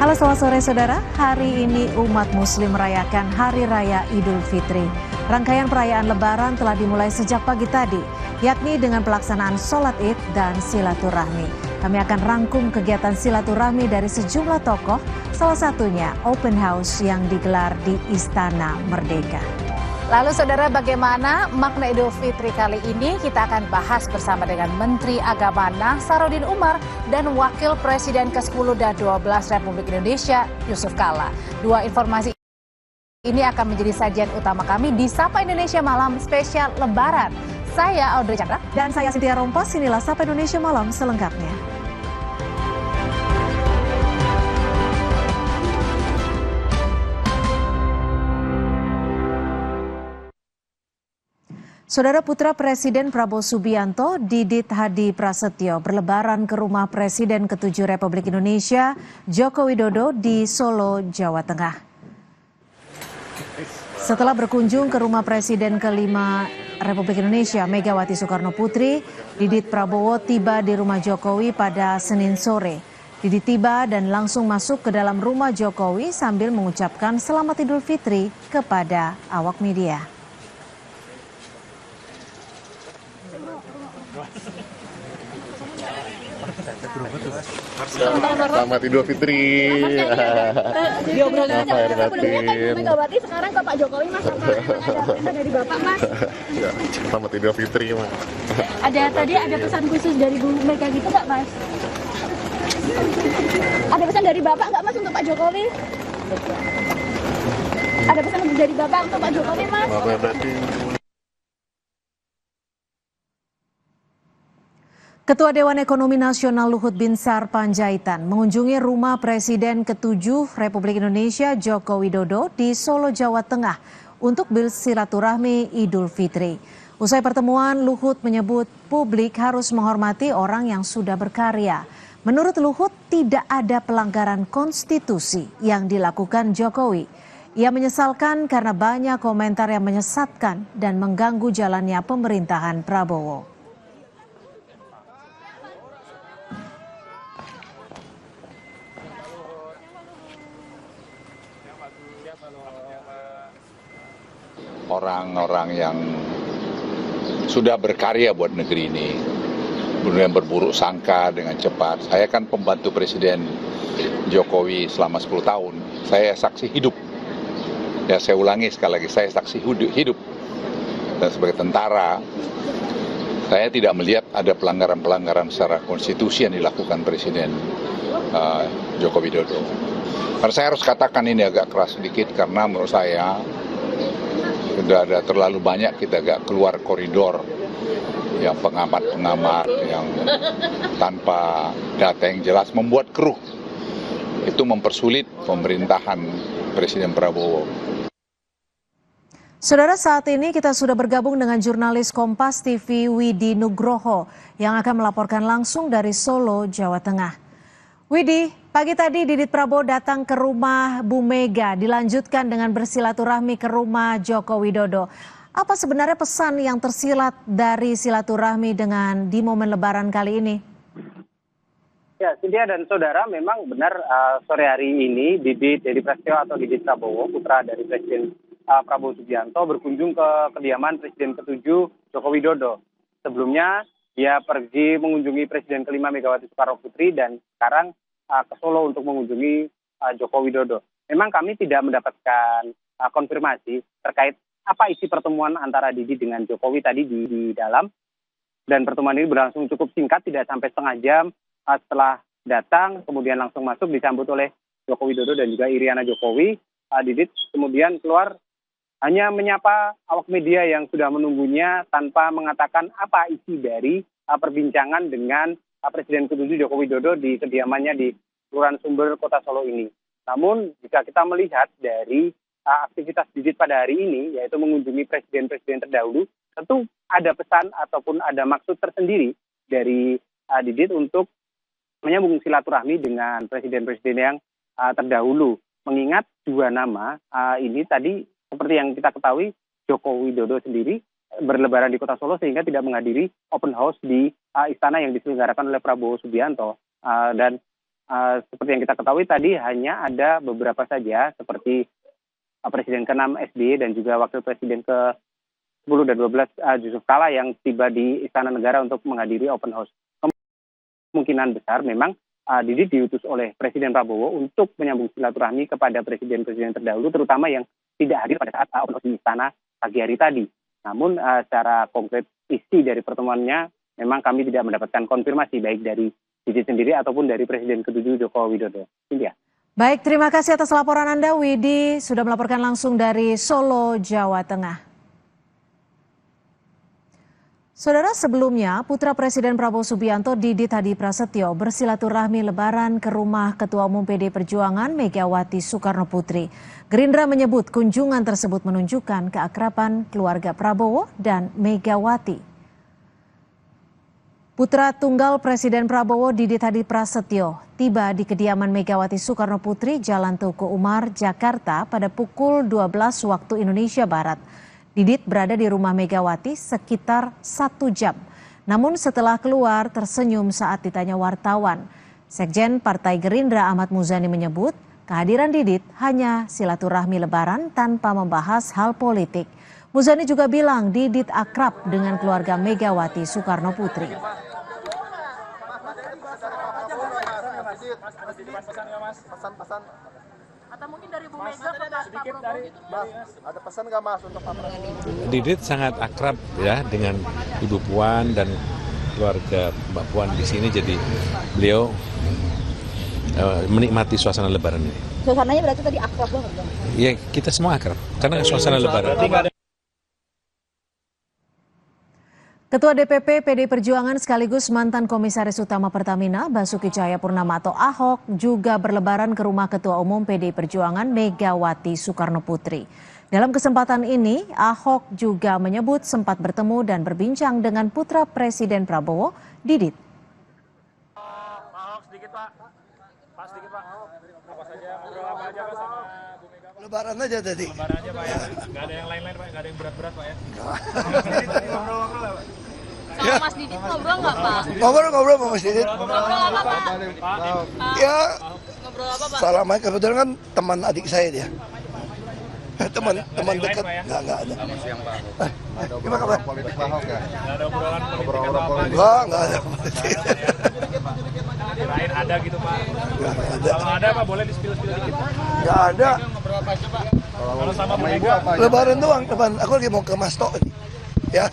Halo, selamat sore saudara. Hari ini umat muslim merayakan Hari Raya Idul Fitri. Rangkaian perayaan Lebaran telah dimulai sejak pagi tadi, yakni dengan pelaksanaan sholat id dan silaturahmi. Kami akan rangkum kegiatan silaturahmi dari sejumlah tokoh, salah satunya open house yang digelar di Istana Merdeka. Lalu saudara, bagaimana makna Idul Fitri kali ini? Kita akan bahas bersama dengan Menteri Agama Nasaruddin Umar dan Wakil Presiden ke-10 dan 12 Republik Indonesia Yusuf Kala. Dua informasi ini akan menjadi sajian utama kami di Sapa Indonesia Malam spesial Lebaran. Saya Audrey Cakra dan saya Cynthia Rompas. Inilah Sapa Indonesia Malam selengkapnya. Saudara, putra Presiden Prabowo Subianto, Didit Hadi Prasetyo, berlebaran ke rumah Presiden ke-7 Republik Indonesia, Joko Widodo di Solo, Jawa Tengah. Setelah berkunjung ke rumah Presiden ke-5 Republik Indonesia, Megawati Soekarno Putri, Didit Prabowo tiba di rumah Jokowi pada Senin sore. Didit tiba dan langsung masuk ke dalam rumah Jokowi sambil mengucapkan Selamat Idul Fitri kepada awak media. Selamat Idul Fitri. Diobrolin aja. Sebelumnya kan Bu Megawati, sekarang ke Pak Jokowi, Mas, sama ada pesan dari Bapak, Mas. Ya, Selamat Idul Fitri, Mas. Ada pesan khusus dari Bu Mega gitu nggak, Mas? Ada pesan dari Bapak nggak, Mas, untuk Pak Jokowi? Ada pesan dari Bapak untuk Pak Jokowi, Mas? Ketua Dewan Ekonomi Nasional Luhut Binsar Panjaitan mengunjungi rumah Presiden ke-7 Republik Indonesia Joko Widodo di Solo, Jawa Tengah untuk bersilaturahmi Idul Fitri. Usai pertemuan, Luhut menyebut publik harus menghormati orang yang sudah berkarya. Menurut Luhut, tidak ada pelanggaran konstitusi yang dilakukan Jokowi. Ia menyesalkan karena banyak komentar yang menyesatkan dan mengganggu jalannya pemerintahan Prabowo. Orang-orang yang sudah berkarya buat negeri ini, kemudian berburuk sangka dengan cepat. Saya kan pembantu Presiden Jokowi selama 10 tahun. Saya saksi hidup. Ya, saya ulangi sekali lagi, saya saksi hidup. Dan sebagai tentara, saya tidak melihat ada pelanggaran-pelanggaran secara konstitusi yang dilakukan Presiden Joko Widodo. Karena saya harus katakan ini agak keras sedikit karena menurut saya sudah ada terlalu banyak kita agak keluar koridor yang pengamat-pengamat yang tanpa data yang jelas membuat keruh. Itu mempersulit pemerintahan Presiden Prabowo. Saudara, saat ini kita sudah bergabung dengan jurnalis Kompas TV Widi Nugroho yang akan melaporkan langsung dari Solo, Jawa Tengah. Widi, pagi tadi Didit Prabowo datang ke rumah Bu Mega, dilanjutkan dengan bersilaturahmi ke rumah Joko Widodo. Apa sebenarnya pesan yang tersirat dari silaturahmi di momen Lebaran kali ini? Ya, Cynthia dan saudara, memang benar sore hari ini Didit Prasetyo atau Didit Prabowo, putra dari Presiden Prabowo Subianto, berkunjung ke kediaman Presiden ke-7 Joko Widodo. Sebelumnya dia pergi mengunjungi Presiden ke-5 Megawati Soekarno Putri dan sekarang ke Solo untuk mengunjungi Joko Widodo. Memang kami tidak mendapatkan konfirmasi terkait apa isi pertemuan antara Didi dengan Jokowi tadi di dalam. Dan pertemuan ini berlangsung cukup singkat, tidak sampai setengah jam. Setelah datang, kemudian langsung masuk disambut oleh Joko Widodo dan juga Iriana Jokowi. Didit kemudian keluar hanya menyapa awak media yang sudah menunggunya tanpa mengatakan apa isi dari perbincangan dengan Presiden ke-7 Joko Widodo di kediamannya di Kelurahan Sumber, Kota Solo ini. Namun jika kita melihat dari aktivitas Didit pada hari ini, yaitu mengunjungi presiden-presiden terdahulu, tentu ada pesan ataupun ada maksud tersendiri dari Didit untuk menyambung silaturahmi dengan presiden-presiden yang terdahulu. Mengingat dua nama ini tadi seperti yang kita ketahui, Joko Widodo sendiri berlebaran di Kota Solo sehingga tidak menghadiri open house di istana yang diselenggarakan oleh Prabowo Subianto. Dan seperti yang kita ketahui tadi hanya ada beberapa saja seperti Presiden ke-6 SBY dan juga Wakil Presiden ke-10 dan 12 Yusuf Kala yang tiba di Istana Negara untuk menghadiri open house. Kemungkinan besar memang Didit diutus oleh Presiden Prabowo untuk menyambung silaturahmi kepada presiden-presiden terdahulu, terutama yang tidak hadir pada saat open house di Istana pagi hari tadi. Namun secara konkret isi dari pertemuannya memang kami tidak mendapatkan konfirmasi baik dari Didit sendiri ataupun dari Presiden ke-7 Joko Widodo. Cynthia. Baik, terima kasih atas laporan Anda. Widi sudah melaporkan langsung dari Solo, Jawa Tengah. Saudara, sebelumnya putra Presiden Prabowo Subianto Didit Hadi Prasetyo bersilaturahmi lebaran ke rumah Ketua Umum PD Perjuangan Megawati Soekarno Putri. Gerindra menyebut kunjungan tersebut menunjukkan keakraban keluarga Prabowo dan Megawati. Putra tunggal Presiden Prabowo Didit Hadi Prasetyo tiba di kediaman Megawati Soekarno Putri Jalan Tuku Umar, Jakarta pada pukul 12 waktu Indonesia Barat. Didit berada di rumah Megawati sekitar 1 jam. Namun setelah keluar tersenyum saat ditanya wartawan. Sekjen Partai Gerindra Ahmad Muzani menyebut kehadiran Didit hanya silaturahmi lebaran tanpa membahas hal politik. Muzani juga bilang Didit akrab dengan keluarga Megawati Soekarno Putri. Pesan-pesan. Atau mungkin dari Bu Mega ke Pak Prabowo gitu, Mas. Ada pesan nggak Mas untuk Pak Prabowo? Didit sangat akrab ya dengan Ibu Puan dan keluarga Mbak Puan di sini, jadi beliau menikmati suasana lebaran ini. Suasananya berarti tadi akrab banget, Bang. Ya, kita semua akrab karena suasana lebaran. Ketua DPP PD Perjuangan sekaligus mantan Komisaris Utama Pertamina Basuki Cahayapurnama atau Ahok juga berlebaran ke rumah Ketua Umum PD Perjuangan Megawati Soekarno Putri. Dalam kesempatan ini, Ahok juga menyebut sempat bertemu dan berbincang dengan putra Presiden Prabowo, Didit. Ahok sedikit Pak. Pak sedikit Pak. Apa saja, ngobrol apa aja Pak sama Bu Mega Pak? Lebaran aja tadi. Lebaran aja Pak ya. Nggak ada yang lain-lain Pak, nggak ada yang berat-berat Pak ya. Ngobrol-ngobrol ya Pak. Sama Mas Didit ngobrol nggak, Pak? Ngobrol sama Mas Didit. Ngobrol apa, Pak? Ya, Ngobrol apa, Pak? salam aja. Kebetulan kan teman adik saya dia. Teman dekat. Nggak ada. Gimana kabar? Politik Pak Ahok ya? Nggak ada obrolan politik atau apa? Nggak ada. Kirain ada gitu Pak. Nggak ada. Kalau ada Pak boleh di-spill dikit Pak. Nggak ada. Kalau sama Bu Mega. Lebaran doang. Aku lagi mau ke Masto. Ya.